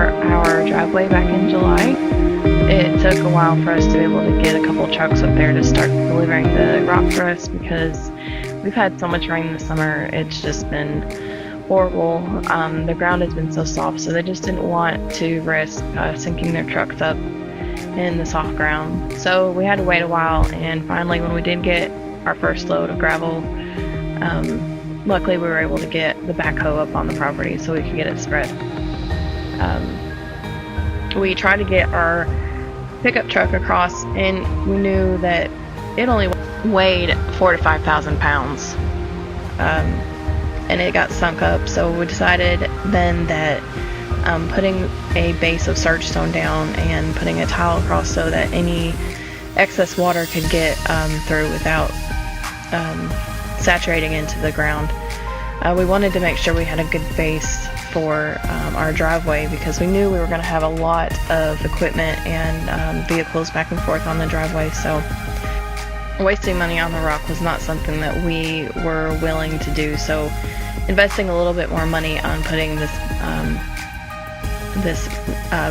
start our driveway back in July. It took a while for us to be able to get a couple trucks up there to start delivering the rock for us because we've had so much rain this summer. It's just been horrible. The ground has been so soft, so they just didn't want to risk sinking their trucks up in the soft ground. So we had to wait a while, and finally when we did get our first load of gravel, luckily we were able to get the backhoe up on the property so we could get it spread. We tried to get our pickup truck across, and we knew that it only weighed 4,000 to 5,000 pounds, and it got sunk up. So we decided then that putting a base of surge stone down and putting a tile across so that any excess water could get through without saturating into the ground. We wanted to make sure we had a good base for our driveway because we knew we were going to have a lot of equipment and vehicles back and forth on the driveway, so wasting money on the rock was not something that we were willing to do. So investing a little bit more money on putting this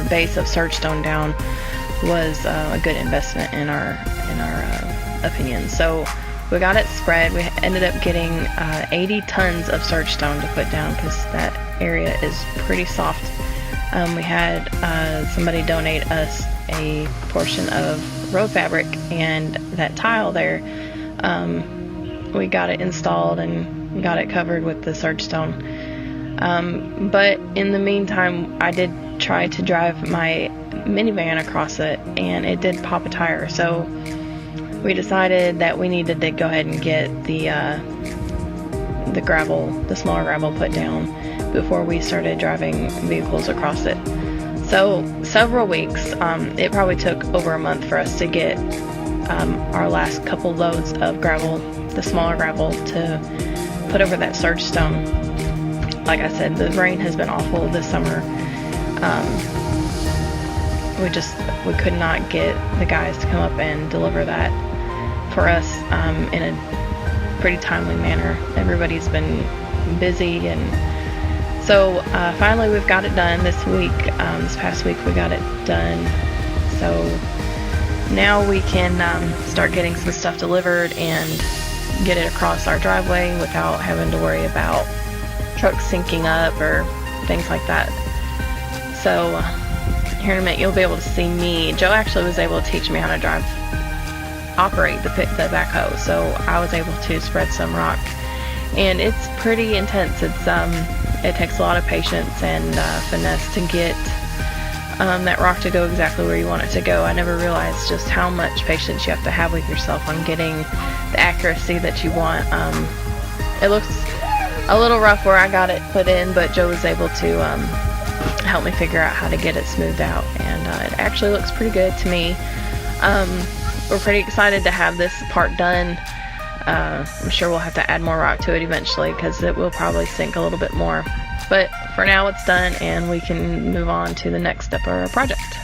base of surge stone down was a good investment in our opinion. So we got it spread. We ended up getting 80 tons of surge stone to put down because that area is pretty soft. We had somebody donate us a portion of road fabric, and that tile there, we got it installed and got it covered with the surge stone. But in the meantime, I did try to drive my minivan across it, and it did pop a tire. So we decided that we needed to go ahead and get the gravel, the smaller gravel, put down before we started driving vehicles across it. So several weeks, it probably took over a month for us to get our last couple loads of gravel, the smaller gravel, to put over that surge stone. Like I said, the rain has been awful this summer. We could not get the guys to come up and deliver that for us in a pretty timely manner. Everybody's been busy, and so finally we've got it done this week. This past week we got it done, so now we can start getting some stuff delivered and get it across our driveway without having to worry about trucks sinking up or things like that. So here in a minute you'll be able to see me. Joe actually was able to teach me how to operate the backhoe, so I was able to spread some rock, and it's pretty intense. It takes a lot of patience and finesse to get that rock to go exactly where you want it to go. I never realized just how much patience you have to have with yourself on getting the accuracy that you want. It looks a little rough where I got it put in, but Joe was able to help me figure out how to get it smoothed out, and it actually looks pretty good to me. We're pretty excited to have this part done. I'm sure we'll have to add more rock to it eventually because it will probably sink a little bit more. But for now it's done, and we can move on to the next step of our project.